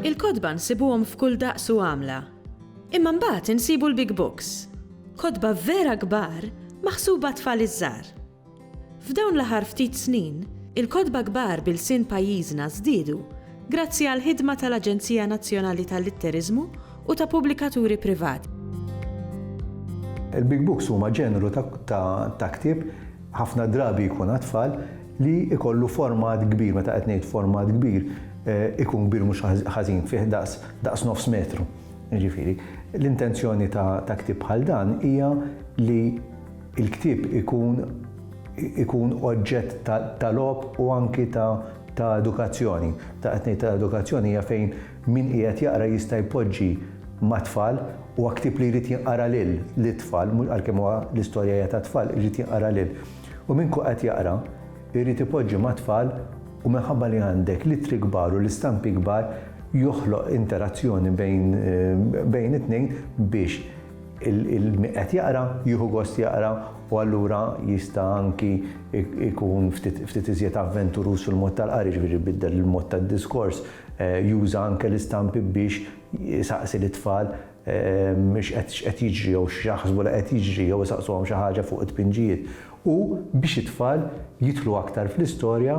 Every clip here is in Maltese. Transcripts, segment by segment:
Il-kodba nsibuhom f'kull daqs u għamla. Imma mbagħad insibu l-big books. Kodba vera kbar maħsuba tfal iż-żgħar. F'dawn l-aħħar ftit snin, il-kodba kbar bil-sin pajjiżna żdiedu grazzi għal ħidma tal-Aġenzija Nazzjonali tal-Litterizmu u ta' pubblikaturi privati. Il-big books huma ġeneru ta' ktieb ħafna drabi jkun tfal li ikollu format kbir, meta qed ngħid format kbir, ikun kbir mhux ħażin fih daqs nofs metru. Ġifieri, l-intenzjoni ta' ktieb bħal dan hija li l-ktieb ikun oġġett ta' logħob u anki ta' edukazzjoni. Ta' qed ngħid ta' edukazzjoni hija fejn min qiegħed jaqra jista' jpoġġi ma' tfal u ktieb li jrid jinqara lit-tfal, għalkemm huwa l-istorja hija ta' tfal, jrid jinqara lil. U minn qed jaqra jrid ipoġġi ma' tfal u minħabba li għandek litri kbar u l-istampi kbar joħloq interazzjoni bejn it-tnejn biex il-qed jaqra jieħu gost jaqra u allura jista' anki ikun ftit iżjed avventurus fil-mod tal-qari, ġifieri jbiddel il-mod tad-diskors, juża anke l-istampi biex jisaqsi l-tfal x'qed jiġri jew x'jaħsbu li qed jiġri jew isaqsuhom xi ħaġa fuq it-tpinġijiet. U biex it-tfal jidħlu aktar fl-istorja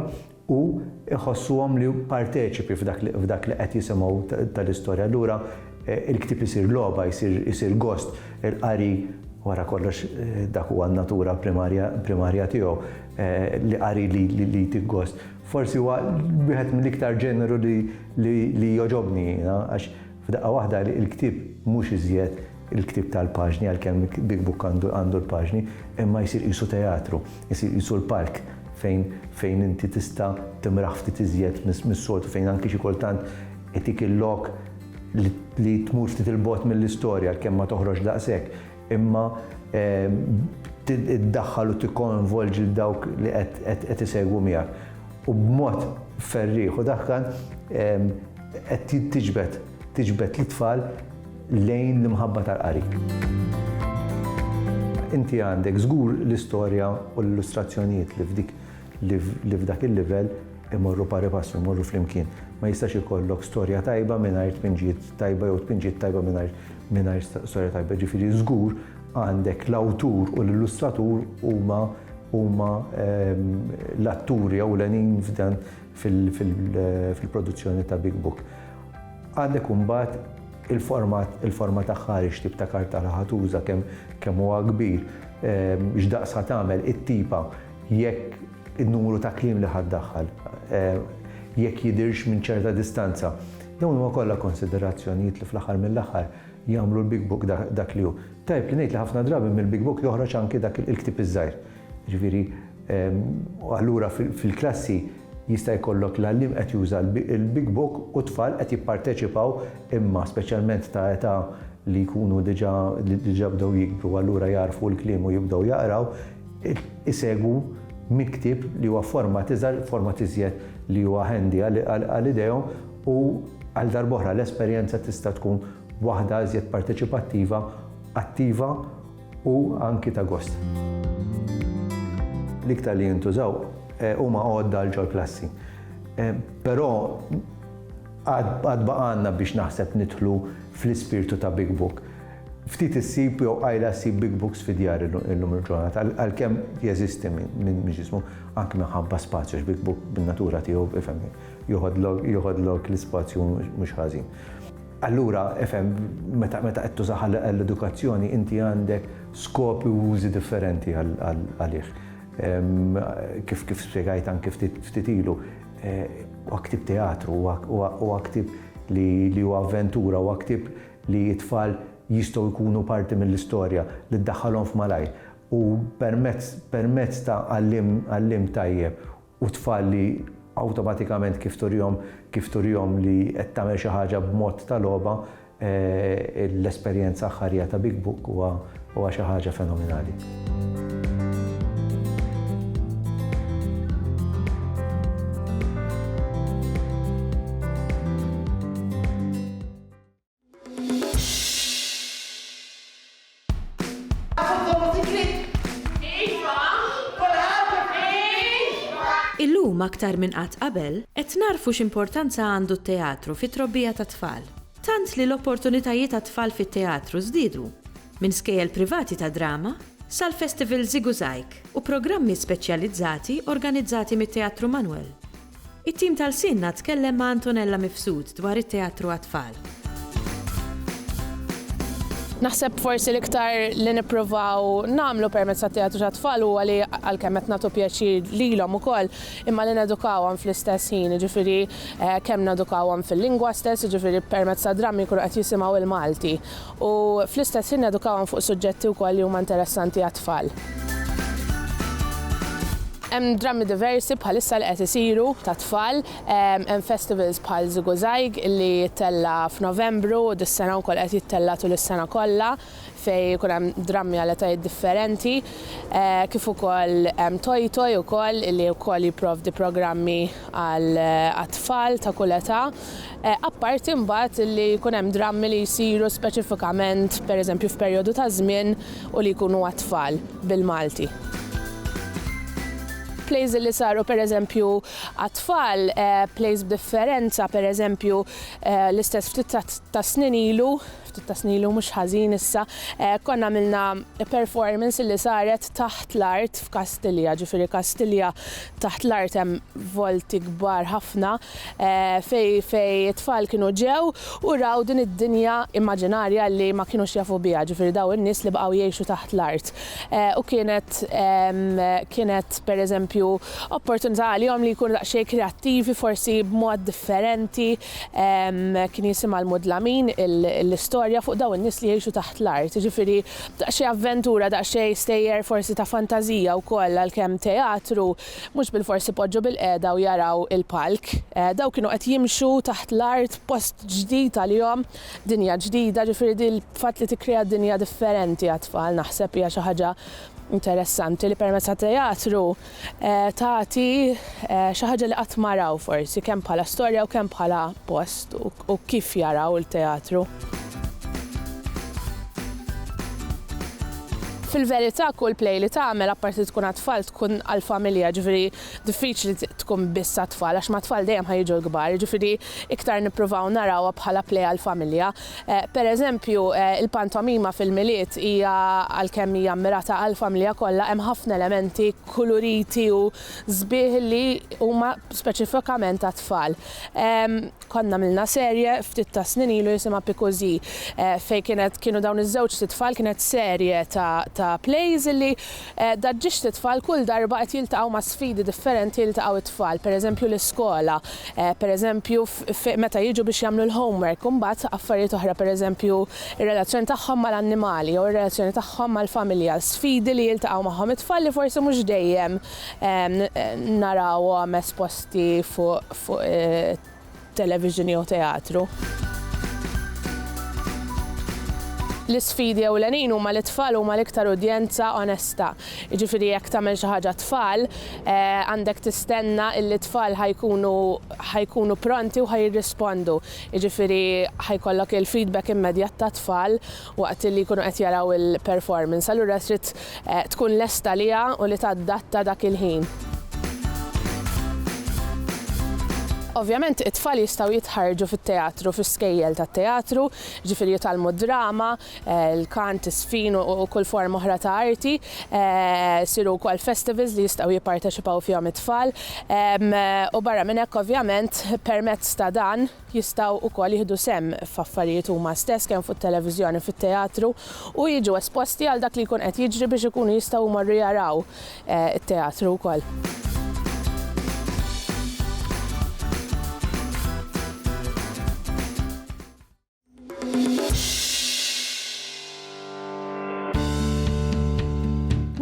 u iħossuhom li parteċipi f'dak li qed jisimgħu tal-istorja. Allura il-ktieb isir logħba, isir gost, il-qari wara kollox dak huwa n-natura primarja tiegħu li qari li gost. Forsi huwa wieħed mill-iktar ġeneru li joġobni, għax f'daqqa waħda il-ktieb mhux iżjed il-ktieb tal-paġni għalkemm big book għandu l-paġni, imma jsir qisu teatru, jsir qisu l-park fejn inti tista' timraħ ftit iżjed mis-soltu, fejn anki xi kultant itik il-lok li tmur ftit il-bogħod mill-istorja għalkemm ma toħroġ daqshekk, imma tiddaħħal u tikkonvolġi dawk li qed isegwu miegħek. U b'mod ferriħ u daħkan qed tiġbed l-tfal lejn l-imħabba tal-qari. Inti għandek żgur l-istorja u l-illustrazzjonijiet li f'dak il-livell imorru pari passu, imorru flimkien. Ma jistax ikollok storja tajba mingħajr tpinġijiet tajba jew tpinġijiet tajba mingħajr storja tajba. Ġifieri żgur għandek l-awtur u l-illustratur huma l-atturi ewlenin f'dan fil-produzzjoni ta' Big Book. Għandek imbagħad il-format aħħar x'tip ta' karta li ħatuża kemm huwa kbir, x'daqs tagħmel it-tipa jekk in-numru ta' kliem li ħaddaħħal, jekk jidirx minn ċerta distanza. Dawn huma kollha konsiderazzjonijiet li fl-aħħar mill-aħħar jagħmlu l-Big Book dak li hu. Tajb li ngħid li ħafna drabi mill-Big Book joħroġ anke dak il-ktieb iż-żgħir. Ġifieri allura fil-klassi jista' jkollok l-għallim qed juża l-Big Book u tfal qed jipparteċipaw imma speċjalment ta' età li jkunu diġà bdew jikbru allura jarfu l-kliem u jibdew jaqraw, isegwu miktib li huwa format iżjed li huwa handy għal-idejhom u għal darb'oħra l-esperjenza tista' tkun waħda iżjed parteċipattiva, attiva u anki ta' gost. L-iktar li jintużaw huma għodda l-ġol klassi. Però għad baqanna biex naħseb nidħlu fl-ispirtu ta' Big Book. Ftit issib jew għajla ssib Big Books fid-djar illum il-ġurnata, għalkemm jeżisti minn ġismu anke minħabba spazju Big Book bin-natura tiegħu ifhem joħodlok l-ispazju mhux ħażin. Allura ifhem meta qed tużaħ l-edukazzjoni inti għandek skopi u użi differenti għalih. Kif spjegajt anke ftit ilu, huwa ktieb teatru, huwa ktieb li huwa avventura, huwa ktieb li t-tfal jistgħu jkunu parti mill-istorja li ddaħħalhom f'malajr u permezz ta' għallim tajjeb u tfal li awtomatikament kif turihom li qed tagħmel xi ħaġa b'mod ta' logħba, l-esperjenza aħħarija ta' Big Book huwa xi ħaġa fenomenali. Illum aktar minn qatt qabel qed narfu x'importanza għandu t-teatru fit-trobbija tat-tfal. Tant li l-opportunitajiet tat-tfal fit-teatru żdiedu minn skejjel privati ta' drama sal-Festival Zigużajk u programmi speċjalizzati organizzati mit-Teatru Manuel. It-tim tal-Sinna tkellem ma' Antonella Mifsud dwar it-teatru għat-tfal. Naħseb forsi l-iktar li nippruvaw nagħmlu permezz tat-teatru tat-tfal huwa li għalkemm qed nagħtu pjaċir lilhom ukoll imma li nedukawhom fl-istess ħin, jiġifieri kemm nedukawhom fil-lingwa stess, jiġifieri permezz ta' drammi jkunu qed jisimgħu il-Malti. U fl-istess ħin nedukawhom fuq suġġetti wkoll li huma interessanti għat-tfal. Hemm drammi diversi bħalissa li qed isiru ta' tfal, hemm festivals bħal Zigużajk illi jittella f'Novembru u dis-sena wkoll qed jittella tul is-sena kollha fejn ikun hemm drammi għal etajiet differenti, kif ukoll hemm Toy Toy ukoll illi wkoll jipprovdi programmi għal tfal ta' kull età. Apparti mbagħad li jkun hemm drammi li jsiru speċifikament pereżempju f'perjodu ta' żmien u li jkunu għat-tfal bil-Malti. Plays li saru pereżempju għat-tfal, plays b'differenza pereżempju l-istess ftit ta' snin ilu mhux ħażin issa, konna għamilna performance li saret taħt l-art f'Kastilja, ġifieri Kastilja taħt l-art hemm volti kbar ħafna fej it-tfal kienu ġew u raw din id-dinja immaġinarja li ma kinux jafu biha, ġifieri daw in-nies li baqgħu jgħixu taħt l-art. U kienet pereżempju opportunità għalihom li jkunu daqsxejn kreattivi forsi b'mod differenti, kien jisimha l-Mudlamin l-istorja fuq daw in-nies li jgħixu taħt l-art, jiġifieri daqsxejn avventura, daqsxejn stejjer forsi ta' fantażija wkoll għalkemm teatru mhux bil-forsi poġġu bil-qiegħda u jaraw il-palk. Daw kienu qed jimxu taħt l-art post ġdid għalihom, dinja ġdida, ġifieri din il-fatt li tikkrea dinja differenti għat-tfal naħseb hija xi ħaġa interessanti li permezz ta' teatru tagħti xi ħaġa li qatt ma raw forsi kemm bħala storja u kemm bħala post u kif jaraw il-teatru. Fil-verità kull play li tagħmel apparti tkun għat-tfal tkun għall-familja, ġifieri diffiċli tkun biss għat-tfal għax ma' tfal dejjem ħajġu l-kbar, ġifieri iktar nippruvaw narawha bħala play għall-familja. Pereżempju, il-pantomima fil-miliet hija għalkemm hija mmirata għall-familja kollha hemm ħafna elementi koloriti u sbieħ li huma speċifikament għat-tfal. Konna milna serje ftit ta' snin ilu jisimha Pikozi fejn kienu dawn iż-żewġ titfal kienet serje ta' plays illi daġġix titfal kull darba qed jiltaqgħu ma' sfidi differenti jiltaqgħu it-tfal, pereżempju l-iskola, pereżempju meta jiġu biex jagħmlu l-homework, u mbagħad affarijiet oħra pereżempju ir-relazzjoni tagħhom mal-annimali jew ir-relazzjoni tagħhom mal-familja, sfidi li jiltaqgħu magħhom it-tfal li forsi mhux dejjem narawhom esposti fuq televiżjoni u teatru. L-isfidi ewlenin huma l-tfal huma l-iktar udjenza onesta. Jiġifieri jekk tagħmel xi ħaġa tfal, għandek tistenna li t-tfal ħajkunu pronti u ħajirrispondu. Jiġifieri ħajkollok il-feedback immedjat ta' tfal waqt li jkunu qed jaraw il-performance. Allura trid tkun lesta liha u li tadatta dak il-ħin. Ovvjament it-tfal jistgħu jitħarġu fit-teatru, fis-skejjel tat-teatru, ġifieri jitalmu drama, il-kant, is-sfin u kull forma oħra ta' arti, siru wkoll festivals li jistgħu jipparteċipaw fihom it-tfal, u barra minn hekk ovvjament permezz ta' dan jistgħu wkoll jieħdu sehem f'affarijiet huma stess kemm fuq-televiżjoni fit-teatru u jiġu esposti għal dak li jkun qed jiġri biex ikunu jistgħu jmorru jaraw it-teatru wkoll.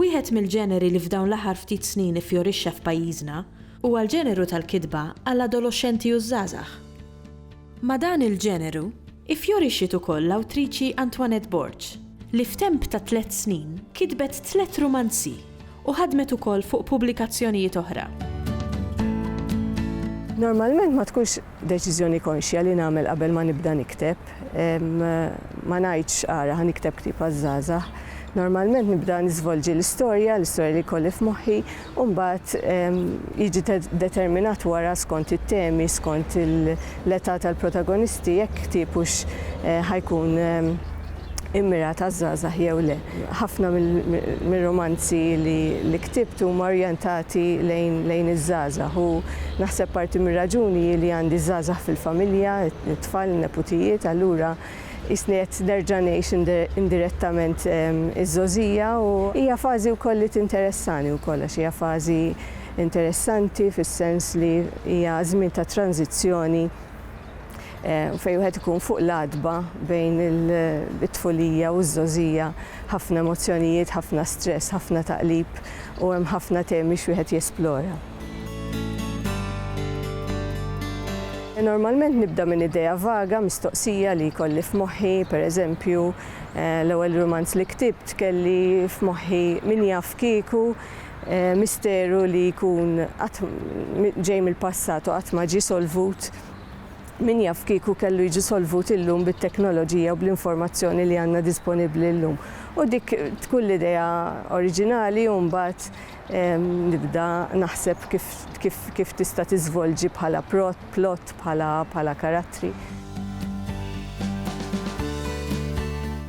Wieħed mill-ġeneri li f'dawn l-aħħar ftit snin iffjorixxa f'pajjiżna huwa l-ġeneru tal-kitba għall-adolescenti u żgħażagħ. Ma' dan il-ġeneru iffjorixxiet ukoll l-awtriċi Antoinette Borch li f'temp ta' 3 snin kitbet 3 romanzi u ħadmet ukoll fuq pubblikazzjonijiet oħra. Normalment ma tkunx deċiżjoni konxja li nagħmel qabel ma nibda nikteb, ma ngħidx ara ħa nikteb ktieb għaż-żgħażagħ. Normalment nibda niżvolġi l-istorja li kolli f'moħħi, u mbagħad jiġi determinat wara skont it-temi, skont l-età tal-protagonisti, jekk tipux ħajkun immirat għaż-żgħażagħ jew le. Ħafna mill-romanzi li ktibt huma orjentati lejn iż-żgħażagħ u naħseb parti mir-raġuni li għandi żgħażagħ fil-familja, it-tfal, neputijiet, allura isni qed nerġa' ngħix indirettament iż-żożija u hija fażi wkoll li tinteressani wkoll għax hija fażi interessanti fis-sens li hija żmien ta' tranzizzjoni fejn wieħed ikun fuq l-għadba bejn it-tfulija u ż-żożija, ħafna emozzjonijiet, ħafna stress, ħafna taqlib u hemm ħafna temi x'wieħed jesplora. Normalment nibda minn idea vaga, mistoqsija li jkolli f'moħħi, pereżempju l-ewwel romanz li ktibt kelli f'moħħi min jaf kieku, misteru li jkun ġej mill-passat u qatt ma ġie solvut. Min jaf kieku kellu jiġi solvut illum bit-teknoloġija u bl-informazzjoni li għandna disponibbli llum. U dik tkun l-idea oriġinali u mbagħad nibda naħseb kif tista' tiżvolġi bħala plot, bħala karattri.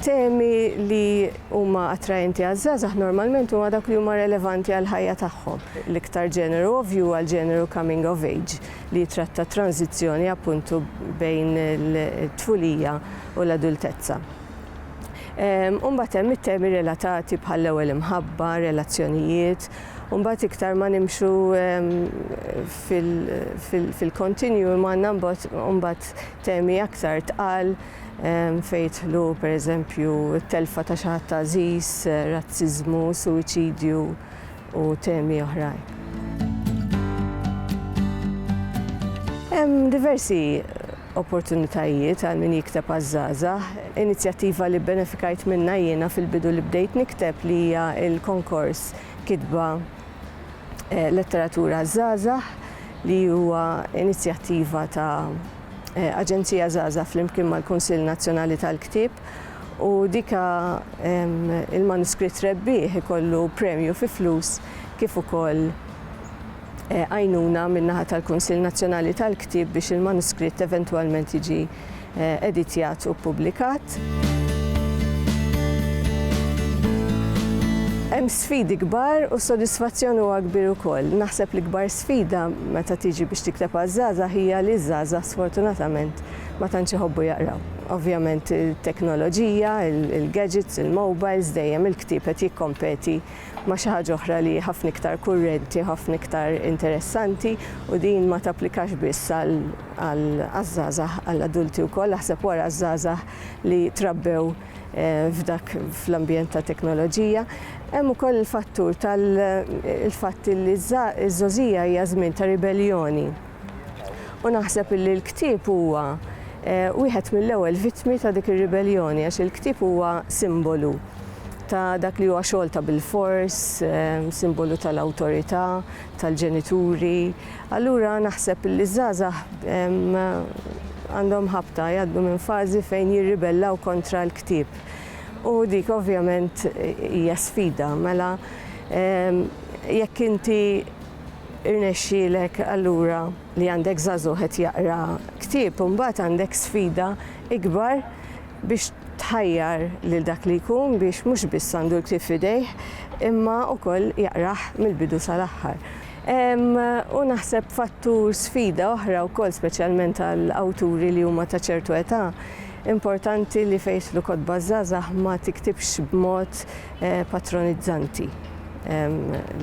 Temi li huma attrajenti għaż-żgħażagħ normalment huma dak li huma relevanti għall ħajja tagħhom. L-iktar ġeneru ovvju għal ġeneru coming of age li jitratta tranzizzjoni appuntu bejn it-tfulija u l-adultezza. Mbagħad hemm it-temi relatati bħall-ewwel imħabba, relazzjonijiet, u mbagħad iktar ma nimxu fil-continue ma għandna mbagħad temi aktar tqal fejtħlu pereżempju t-telfa ta' xi ħadd għażiż, razziżmu, suwiċidju u temi oħrajn. Hemm diversi opportunitajiet għal min jikteb għaż-żgħażagħ. Inizjattiva li benefikajt minnha jiena fil-bidu li bdejt nikteb li hija l-konkors kitba letteratura żgħażagħ li huwa inizjattiva ta' Aġenzija żgħażagħ flimkien mal-Kunsill Nazzjonali tal-Ktieb u dika il-manuskritt rebbieħ ikollu premju fi flus kif ukoll għajnuna min-naħa tal-Kunsill Nazzjonali tal-Ktieb biex il-manuskritt eventwalment jiġi editjat u ppubblikat. Hemm sfidi kbar u s-sodisfazzjon huwa kbir ukoll. Naħseb li kbar sfida meta tiġi biex tikteb għaż-żgħażagħ hija li ż-żgħażagħ sfortunatament ma tantx iħobbu jaqraw. Ovvjament it-teknoloġija, il-gadgets, il-mobiles dejjem il-ktieb qed jikkompeti ma' xi ħaġa oħra li ħafna iktar kurrenti, ħafna iktar interessanti u din ma tapplikax biss għaż-żgħażagħ għall-adulti wkoll, naħseb wara żgħażagħ li trabbew fl-ambjent ta' teknoloġija. Hemm ukoll il-fattur tal-fatt li ż-żożija hija żmien ta' ribelljoni. U naħseb li l-ktieb huwa wieħed mill-ewwel vittmi ta' dik ir-ribelljoni għax il-ktieb huwa simbolu ta' dak li huwa xogħol ta' bil-fors, simbolu tal-awtorità, tal-ġenituri. Allura naħseb li żgħażagħ għandhom ħabta jgħaddu minn fażi fejn jirribellaw kontra l-ktieb. U dik ovvjament hija sfida, mela jekk inti irnexxielek allura li għandek żagħżugħ qed jaqra ktieb u mbagħad għandek sfida ikbar biex tħajjar lil dak li jkun biex mhux biss għandu l-ktieb f'idejh imma wkoll jaqrah mill-bidu sal-aħħar. U naħseb fattur sfida oħra wkoll speċjalment għall-awturi li huma ta' ċertu età importanti li fejtlu kotba żgħażagħ ma tiktibx b'mod patronizzanti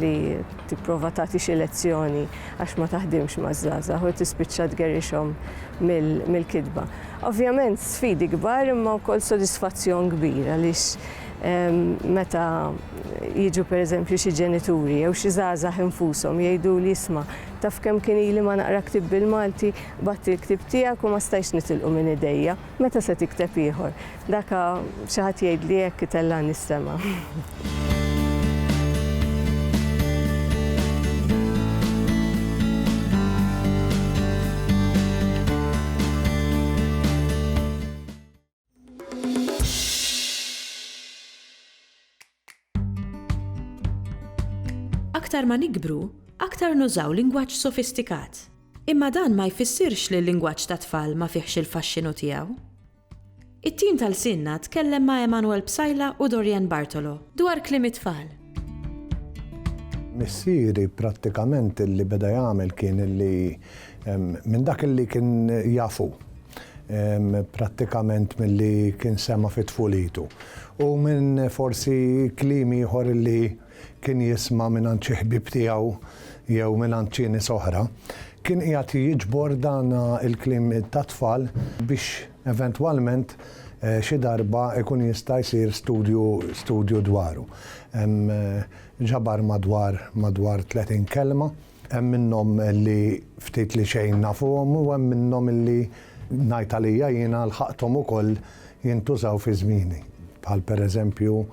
li tipprova tagħti xi lezzjoni għax ma taħdimx maż-żgħażagħ u tispiċċa tgerrixhom mill-kitba. Ovvjament sfidi kbar imma wkoll sodisfazzjon kbir għaliex meta jiġu pereżempju xi ġenituri jew xi żgħażagħ infushom jgħiduli isma' taf kemm kien ili ma naqra ktieb bil-Malti batti l-ktieb tiegħek u ma stajtx nitilqu minn idejja, meta se tikteb ieħor. Daka xi ħadd jgħidli hekk itellani s-sema'. aktar ma nikbru, aktar nużaw lingwaġġ sofistikat. Imma dan ma jfissirx li l-lingwaġġ ta' tfal ma fihx il-faxxinu tiegħu. It-tim tal-Sinna tkellem ma' Emanuel Bsajla u Dorian Bartolo dwar kliem it-tfal. Missieri prattikament li beda jagħmel kien li minn dak li kien jafu prattikament milli kien sema fit-tfulitu u minn forsi kliem ieħor li kien jisma' minn xi ħbieb tiegħu jew minn ċieni oħra, kien qiegħed jiġbor dan il-kliem ta' tfal biex eventwalment xi darba ikun jista' jsir studju dwaru. Ġabar madwar 30 kelma, hemm minnhom li ftit li xejn nafuhom u hemm minnhom li ngħid għalija jiena lħaqthom ukoll jintużaw fi żmieni. Bħal pereżempju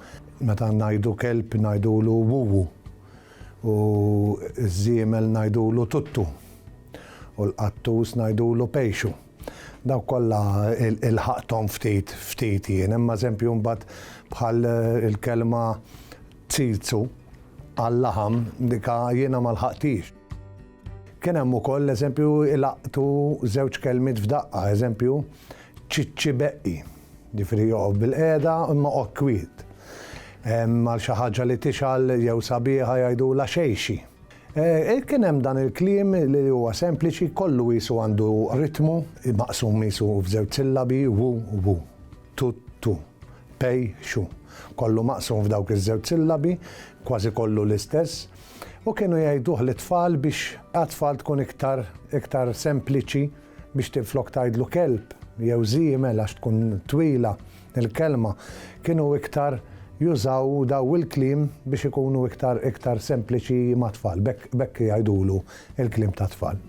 meta ngħidu kelb ngħidulu wuwu u ż-żiemel ngħidulu tuttu u l-qattus ngħidulu pejxu. Daw kollha il-ħaqthom ftit jien, imma eżempju mbagħad bħal il-kelma tsirzu għall-laħam dika jiena ma lħaqtix. Kien hemm ukoll eżempju ilaqtu żewġ kelmiet f'daqqa, eżempju ċiċċibeqqi, ġifieri joqgħod bil-qiegħda imma qgħod kwiet. Għal xi ħaġa li tixal jew sabiħa jgħidula xejxi. Kien hemm dan il-kliem li huwa sempliċi, kollu qisu għandu ritmu, maqsum qisu f'żewġ sillabi, wu, tuttu, pej, xu. Kollu maqsum f'dawk iż-żewġ sillabi, kważi kollu l-istess. U kienu jgħiduh l-tfal biex għat-tfal tkun iktar sempliċi biex tiflok tgħidlu kelb jew żiemel għax tkun twila il-kelma. Kienu iktar jużaw daw il-kliem biex ikunu iktar sempliċi ma' tfal, bekk jgħidulu il-kliem ta' tfal.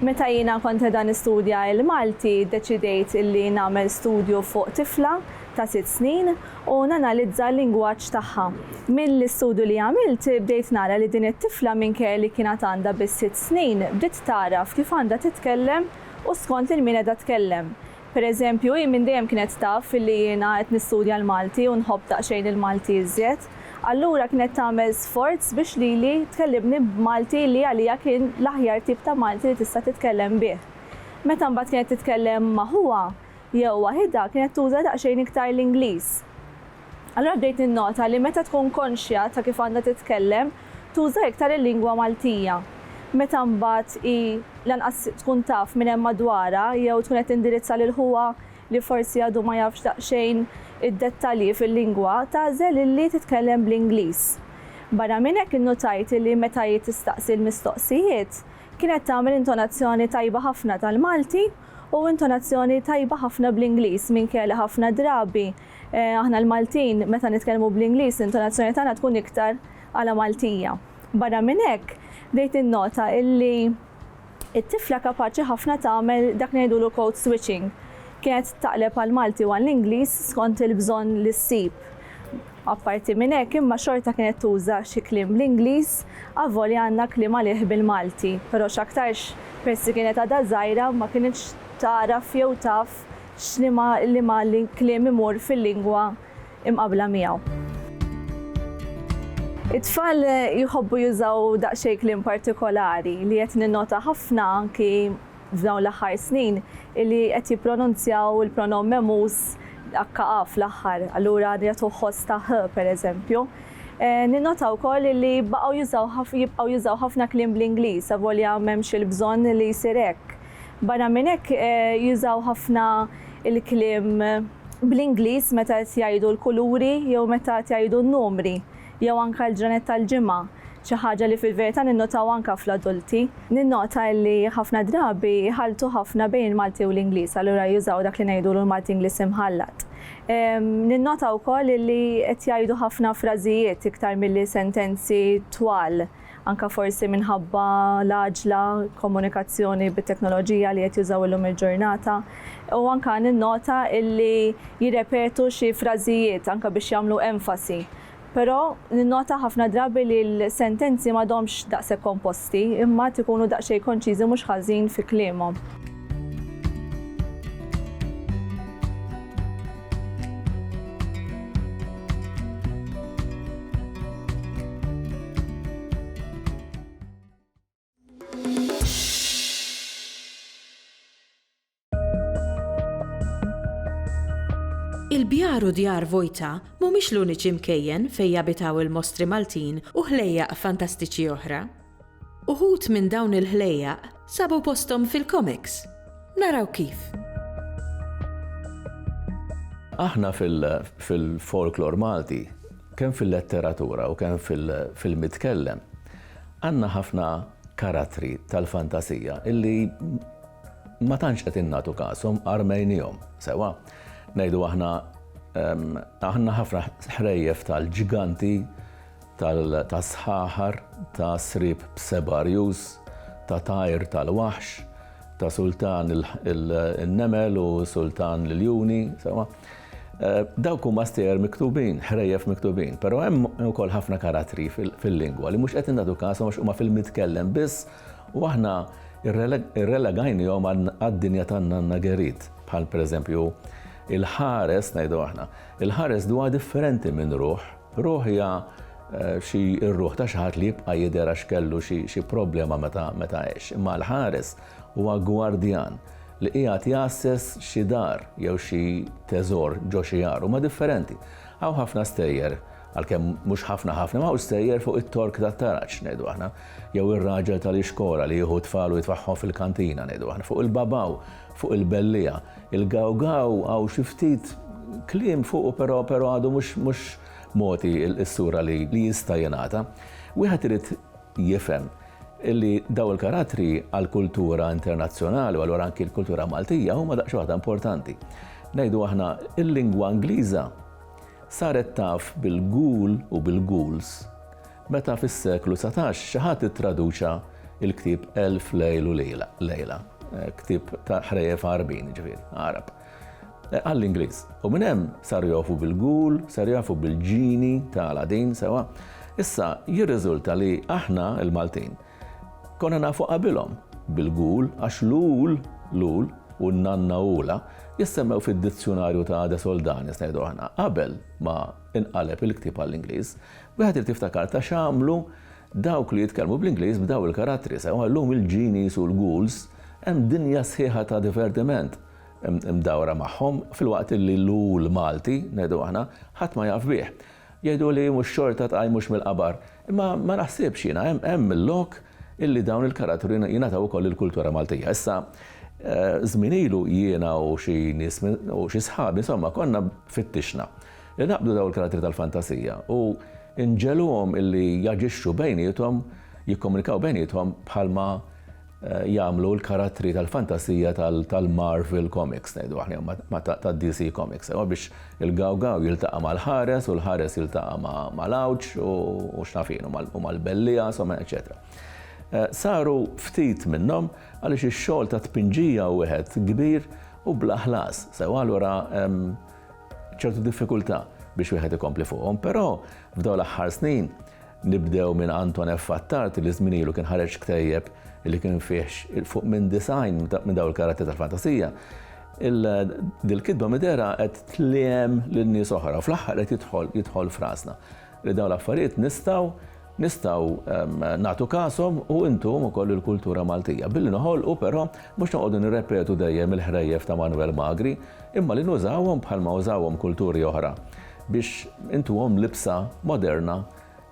Meta jiena kont dan istudja il-Malti, deċidejt illi nagħmel studju fuq tifla ta' 6 snin u nanalizza l-lingwaġġ tagħha. Mill-istudju li għamilt bdejt nara li din it-tifla minkejja li kienet għandha biss 6 snin bdiet taraf kif għandha titkellem u skont il-min qiegħda tkellem. Pereżempju, minn dejjem kienet taf li jiena qed nistudja l-Malti u nħobb daqsxejn il-Malti iżjed. Allura kienet tagħmel sforz biex lili tkellimni b'Malti li għalija kien l-aħjar tip ta' Malti li tista' titkellem bih. Meta mbagħad kienet titkellem ma' huwa jew waħedha kienet tuża daqsxejn iktar l-Ingliż. Allura bdejt innota li meta tkun konxja ta' kif għandha titkellem, tuża iktar il-lingwa Maltija. Meta mbagħad lanqas tkun taf minn hemm madwarha jew tkun qed indirizza lil huwa li forsi għadu ma jafx daqsxejn id-dettalji fil-lingwa tagħżel illi titkellem bl-Ingliż. Barra minn hekk innotajt li meta tistaqsi l-mistoqsijiet kienet tagħmel intonazzjoni tajba ħafna tal-Malti u intonazzjoni tajba ħafna bl-Ingliż minkejja ħafna drabi aħna l-Maltin meta nitkellmu bl-Ingliż intonazzjoni tagħna tkun iktar għala Maltija. Barra minn hekk bdejt innota illi it-tifla kapaċi ħafna tagħmel dak ngħidulu code switching. Kienet taqleb għal Malti u għall-Ingliż skont il-bżonn li ssib. Apparti minn hekk imma xorta kienet tuża xi kliem bl-Ingliż avvolja għandna kliem għalih bil-Malti, però x'aktarx persi kienet għadha żgħira ma kienx taraf jew taf x'liema kliem imur fil-lingwa imqabbla miegħu. It-tfal jħobbu jużaw daqsxejn kliem partikolari li qed ninnota ħafna anki f'dawn l-aħħar snin li qed jippronunzjaw il-pronom memus HA fl-aħħar, allura jagħtu ħoss ta' H pereżempju. Ninnota wkoll li jibqgħu jużaw ħafna kliem bl-Ingliż avolja m'hemmx il-bżonn li jsir hekk. Barra minn hekk jużaw ħafna il-kliem bl-Ingliż meta qed jgħidu l-kuluri jew meta qed jgħidu n-numri. Jew anke l-ġranet tal-ġimgħa, xi ħaġa li fil-verità ninnotaw anke fl-adulti. Ninnota li ħafna drabi ħaltu ħafna bejn il-Malti u l-Ingliż, allura jużaw dak li ngħidulu l-Malti Ingliż imħallat. Ninnota wkoll li qed jgħidu ħafna frażijiet iktar milli sentenzi twal, anke forsi minħabba l-għaġla komunikazzjoni bit-teknoloġija li qed jużaw illum il-ġurnata. U anke ninnota li jirrepetu xi frażijiet anke biex jagħmlu enfasi. Però ninnota ħafna drabi li l-sentenzi m'għadhomx daqshekk komposti, imma tkunu daqsxejn konċiżi mhux ħażin fi kliemhom. Il-Bjar u Djar Vojta mhumiex l-uniċi mkejjen fejn jabitaw il-mostri Maltin u ħlejjaq fantastiċi oħra. Uħud minn dawn il-ħlejjaq sabu postom fil-comics. Naraw kif. Aħna fil-folklor Malti, kemm fil-letteratura u kemm fil-mitkellem, għandna ħafna karattri tal-fantasija illi ma tantx qed innagħtu kasom armejnihom sewa. Ngħidu aħna ħafna ħrejjef tal-ġiganti, tas-sħaħar, ta' srib b'sebarjus, ta' tajr tal-waħx, ta' sultan il-nemel u sultan l-juni, sewa. Dawk huma stejjer miktubin, ħrejjef miktubin, però hemm ukoll ħafna karattri fil-lingwa li mhux qed innagħtu kasom għax huma fil-mitkellem biss u aħna irrelegajnihom għad-dinja tan-nanna Gerit, bħal pereżempju il-ħares ngħidu aħna. Il-ħares huwa differenti minn ruħ. Ruħ hija ir-ruħ ta' xi ħadd li jibqa' jidher għax kellu xi problema meta għex. Imma l-ħares huwa gwardjan li qiegħed jassess xi dar jew xi teżor ġo xi jar huma differenti. Hawn ħafna stejjer għalkemm mhux ħafna ma hu stejjer fuq it-tork tat-taraġġ ngħidu aħna, jew ir-raġel tal-ixkora li jieħu tfal u jitfaħħom fil-kantina ngħidu aħna, fuq il-babaw, fuq il-bellija, il-gawgaw għaw xi ftit kliem fuq però għadu mhux moti s-sura li jista' jingħata. Wieħed irid jifhem illi daw il-karattri għall-kultura internazzjonali u allura anki l-kultura Maltija huma daqs waħda importanti. Ngħidu aħna il-lingwa Ingliża saret taf bil-ghoul u bil-ghouls meta fis-seklu 19 xi ħadd ittraduċa il-ktieb Elf Lejl u Lejla, ktieb ta' ħrejjef Arbin, ġifieri, Arab, għall-Ingliż. U minn hemm saru jafu bil-ghoul, saru jafu bil-ġini ta' Aladin sewa. Issa jirriżulta li aħna il-Maltin konna nafu qabilhom bil-ghoul għax lul u n-nanna ula jissemmew fid-dizzjonarju ta' De Soldanis ngħidu aħna. Qabel ma inqaleb il-ktieb għall-Ingliż, wieħed irid tiftakar ta' x'għamlu dawk li jitkellmu bl-Ingliż b'daw il-karattri sewa llum il-ġinis u l-ghouls hemm dinja sħiħa ta' divertiment mdawra magħhom fil-waqt li l Malti ngħidu aħna ħadd ma jaf bih. Jgħidu li mhux xorta tqajmux mill-qabar, imma ma naħsibx jiena hemm il-lok illi dawn il-karattri jingħataw ukoll il-kultura Maltija. Issa żmien ilu jiena u xi nies u xi sħabi insomma konna fittixna li naqbdu dawn il-karattri tal-fantasija u inġeluhom illi jaġixxu bejniethom, jikkomunikaw bejniethom bħalma jagħmlu l-karattri tal-fantasija tal-Marvel Comics ngħidu aħna tad-DC Comics biex il-gawgaw jiltaqa' mal-ħares u l-ħares jiltaqa' mal-awċ u x'nafin u mal-bellija insomma eċetera. Saru ftit minnhom għaliex ix-xogħol ta' tpinġija wieħed kbir u bla ħlas. Sewa allura ċertu diffikultà biex wieħed ikompli fuqhom, però f'dawn l-aħħar snin nibdew minn Anton F. Attard li żmien ilu kien ħareġ ktejjeb li kien fih fuq minn design minn dawn il-karattri tal-fantasija. Dil-kitba midera qed tliem lin-nies oħra u fl-aħħar qed jidħol frasna li dawn l-affarijiet nistgħu nagħtu kasom u intom ukoll il-kultura Maltija. Billi noħolqu però mhux noqogħdu nirrepetu dejjem il-ħrejjef ta' Manuel Magri, imma li nużawhom bħalma użawhom kulturi oħra biex intuhom libsa moderna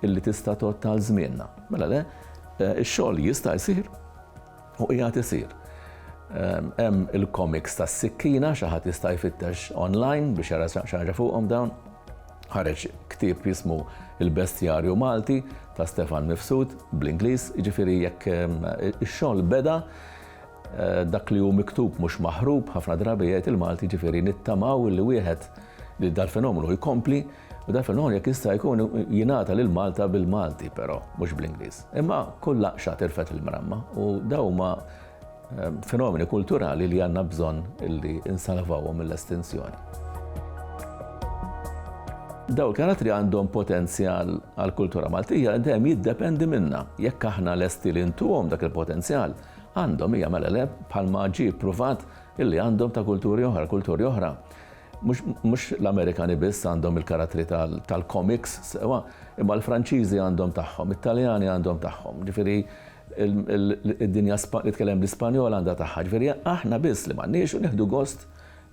illi tista' tottal żmienna. Mela le, ix-xogħol jista' jsir u qiegħed isir. Hemm il-comics tas-sikkina xi ħadd jista' jfittex online biex jara xi ħaġa fuqhom dawn. Ħareġ ktieb jismu Il-Bestjarju Malti ta' Stefan Mifsud bl-Ingliż, jiġifieri jekk ix-xogħol beda dak li hu miktub mhux maħrub ħafna drabi jgħid il-Malti jiġifieri nittamaw li wieħed li dal-fenomenu jkompli u dal-fenomenu jekk jista' jkun jingħata lil Malta bil-Malti però mhux bl-Ingliż. Imma kull laqxa tirfet il-mramma u dawn huma fenomeni kulturali li għandna bżonn illi insalvawhom mill-estinzjoni. Daw il-karattri għandhom potenzjal għall-kultura Maltija dejjem jiddependi minna. Jekk aħna lesti li ntuhom dak il-potenzjal, għandhom hija mela bħalma ġie pruvat illi għandhom ta' kulturi oħra. Mhux l-Amerikani biss għandhom il-karattri tal-comics sewa, imma l-Franċiżi għandhom tagħhom, it-Taljani għandhom tagħhom. Ġifieri id-dinja li tkellem l-Ispanjol għandha tagħha. Ġifieri aħna biss li m'għandniex u nieħdu gost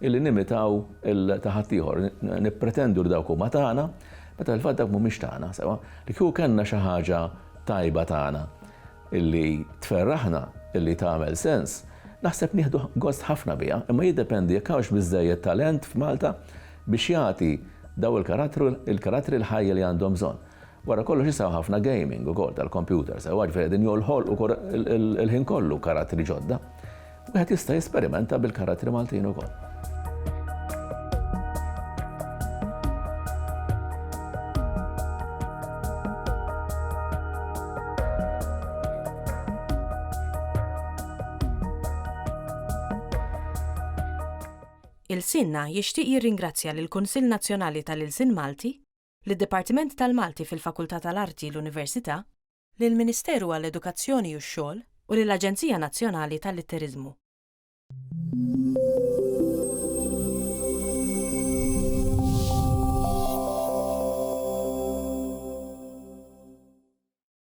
illi nimitaw il-taħattijħor, nippretendu li dawk huma tagħna, meta fil-fatt dawk mhumiex tagħna, sewa. Li kieku kellna xi ħaġa tajba tagħna illi tferraħna illi tagħmel sens, naħseb nieħdu gost ħafna biha, imma jiddependi jekk hawnx biżżejjed talent f'Malta biex jagħti daw il-karattri l-ħajja li għandhom bżonn. Wara kollox jistgħu ħafna gaming ukoll tal-computer, sewa ġifieri din jolħol ukoll il-ħin kollu karattri ġodda. Wieħed jista' jesperimenta bil-karattri Maltin ukoll. Il-Sinna jixtieq jirringrazzja lill-Kunsill Nazzjonali tal-Ilsien Malti, lid-Dipartiment tal-Malti fil-Fakultà tal-Arti l-Università, lill-Ministeru għall-Edukazzjoni u x-Xogħol u lill-Aġenzija Nazzjonali tal-Litteriżmu.